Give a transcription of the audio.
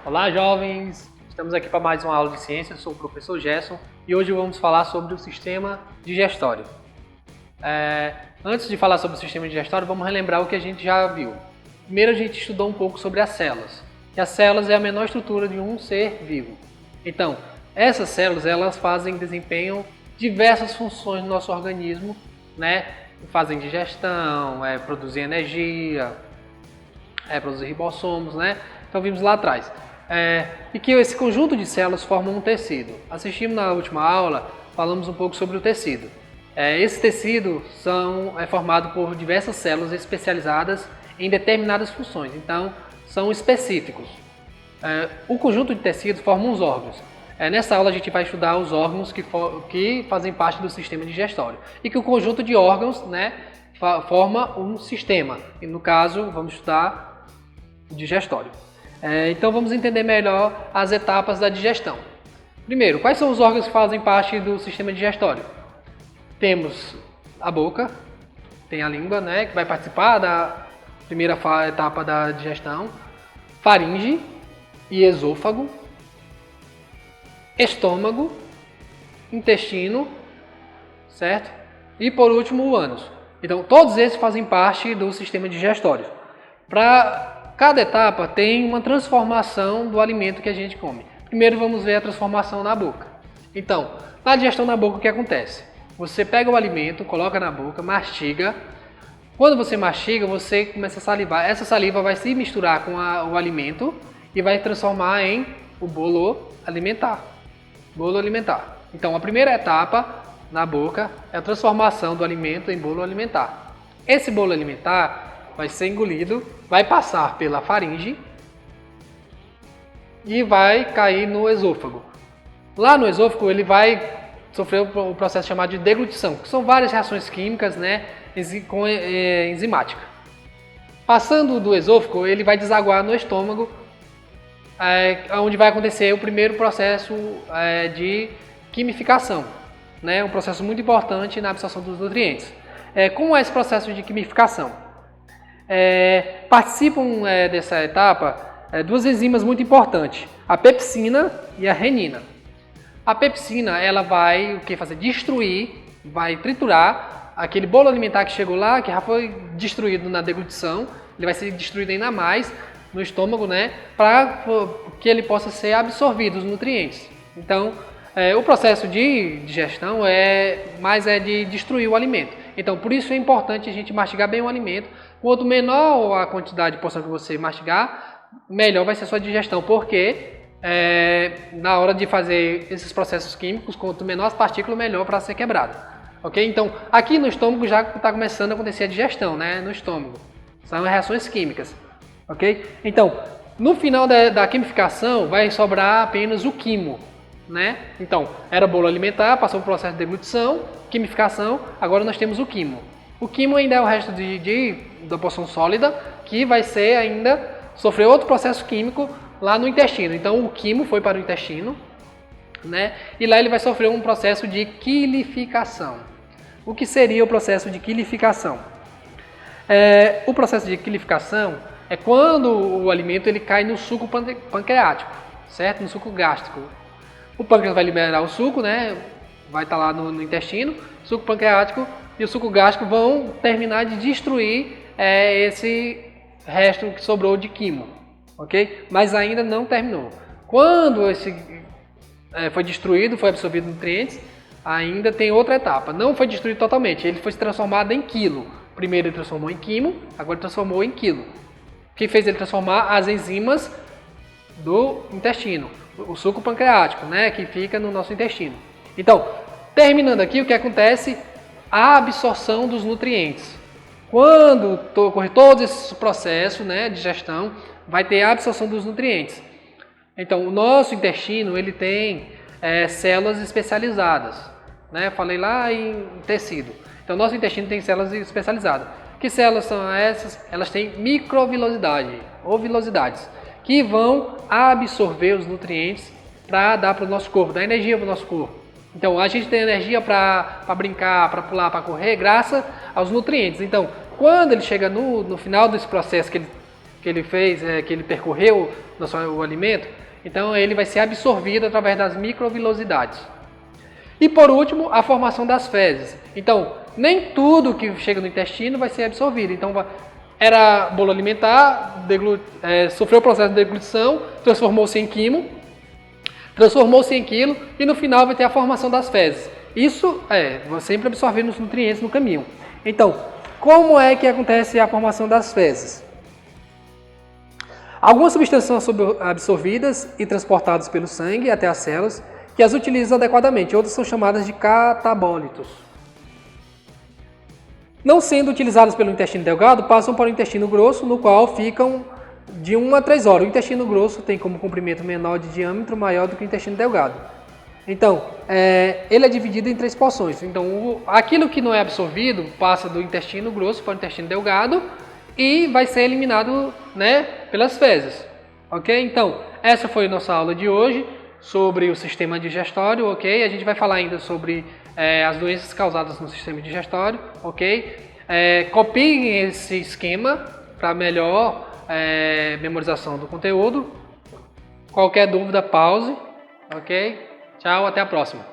Olá, jovens! Estamos aqui para mais uma aula de ciências. Sou o professor Gerson e hoje vamos falar sobre o sistema digestório. Antes de falar sobre o sistema digestório, vamos relembrar o que a gente já viu. Primeiro, a gente estudou um pouco sobre as células. E as células é a menor estrutura de um ser vivo. Então, essas células elas desempenham diversas funções no nosso organismo, né? Fazem digestão, produzem energia, produzir ribossomos, né? Então vimos lá atrás. E que esse conjunto de células forma um tecido. Assistimos na última aula, falamos um pouco sobre o tecido. Esse tecido é formado por diversas células especializadas em determinadas funções, então são específicos. O conjunto de tecidos forma os órgãos. Nessa aula a gente vai estudar os órgãos que fazem parte do sistema digestório. E que o conjunto de órgãos, né, forma um sistema. E no caso, vamos estudar o digestório. Então vamos entender melhor as etapas da digestão. Primeiro, quais são os órgãos que fazem parte do sistema digestório? Temos a boca, tem a língua, né, que vai participar da primeira etapa da digestão, faringe e esôfago, estômago, intestino, certo? E por último o ânus. Então todos esses fazem parte do sistema digestório. Para cada etapa tem uma transformação do alimento que a gente come. Primeiro vamos ver a transformação na boca. Então, na digestão na boca o que acontece? Você pega o alimento, coloca na boca, mastiga. Quando você mastiga, você começa a salivar. Essa saliva vai se misturar com o alimento e vai transformar em o bolo alimentar. Bolo alimentar. Então, a primeira etapa na boca é a transformação do alimento em bolo alimentar. Esse bolo alimentar vai ser engolido, vai passar pela faringe e vai cair no esôfago. Lá no esôfago ele vai sofrer o processo chamado de deglutição, que são várias reações químicas, né, enzimática. Passando do esôfago, ele vai desaguar no estômago, onde vai acontecer o primeiro processo de quimificação, né, um processo muito importante na absorção dos nutrientes. Como é esse processo de quimificação? Participam dessa etapa duas enzimas muito importantes, a pepsina e a renina. A pepsina ela vai fazer? Destruir, vai triturar aquele bolo alimentar que chegou lá, que já foi destruído na deglutição, ele vai ser destruído ainda mais no estômago, né, para que ele possa ser absorvido os nutrientes. Então, o processo de digestão mais de destruir o alimento. Então, por isso é importante a gente mastigar bem o alimento. Quanto menor a quantidade de porção que você mastigar, melhor vai ser a sua digestão, porque na hora de fazer esses processos químicos, quanto menor as partículas, melhor para ser quebrado. Ok? Então, aqui no estômago já está começando a acontecer a digestão, né? No estômago. São reações químicas. Ok? Então, no final da quimificação, vai sobrar apenas o quimo, né? Então, era bolo alimentar, passou por processo de deglutição, quimificação, agora nós temos o quimo. O quimo ainda é o resto da porção sólida, que vai ser ainda sofrer outro processo químico lá no intestino. Então, o quimo foi para o intestino, né? E lá ele vai sofrer um processo de quilificação. O que seria o processo de quilificação? O processo de quilificação é quando o alimento ele cai no suco pancreático, certo? No suco gástrico. O pâncreas vai liberar o suco, né? Vai estar lá no intestino. O suco pancreático e o suco gástrico vão terminar de destruir esse resto que sobrou de quimo, ok? Mas ainda não terminou. Quando esse foi destruído, foi absorvido nutrientes, ainda tem outra etapa. Não foi destruído totalmente, ele foi transformado em quilo. Primeiro ele transformou em quimo, agora transformou em quilo. O que fez ele transformar? As enzimas do intestino, o suco pancreático, né, que fica no nosso intestino. Então, terminando aqui, o que acontece? A absorção dos nutrientes. Quando ocorrer todo esse processo, né, de digestão, vai ter a absorção dos nutrientes. Então, o nosso intestino ele tem células especializadas, né? Falei lá em tecido. Então, o nosso intestino tem células especializadas. Que células são essas? Elas têm microvilosidade ou vilosidades, que vão absorver os nutrientes para dar para o nosso corpo, dar energia para o nosso corpo. Então, a gente tem energia para brincar, para pular, para correr, graças aos nutrientes. Então, quando ele chega no final desse processo, que ele que ele fez, que ele percorreu o alimento, então ele vai ser absorvido através das microvilosidades. E por último, a formação das fezes. Então, nem tudo que chega no intestino vai ser absorvido. Então, era bolo alimentar, sofreu o processo de deglutição, transformou-se em quimo, e no final vai ter a formação das fezes. Isso sempre absorvendo os nutrientes no caminho. Então, como é que acontece a formação das fezes? Algumas substâncias são absorvidas e transportadas pelo sangue até as células, que as utilizam adequadamente. Outras são chamadas de catabólitos. Não sendo utilizadas pelo intestino delgado, passam para o intestino grosso, no qual ficam de 1 a 3 horas. O intestino grosso tem como comprimento menor de diâmetro maior do que o intestino delgado. Então, ele é dividido em 3 porções. Então, aquilo que não é absorvido passa do intestino grosso para o intestino delgado e vai ser eliminado, pelas fezes. Ok? Então, essa foi a nossa aula de hoje sobre o sistema digestório. Ok? A gente vai falar ainda sobre as doenças causadas no sistema digestório. Ok? Copiem esse esquema para melhor memorização do conteúdo. Qualquer dúvida, pause. Ok? Tchau, até a próxima.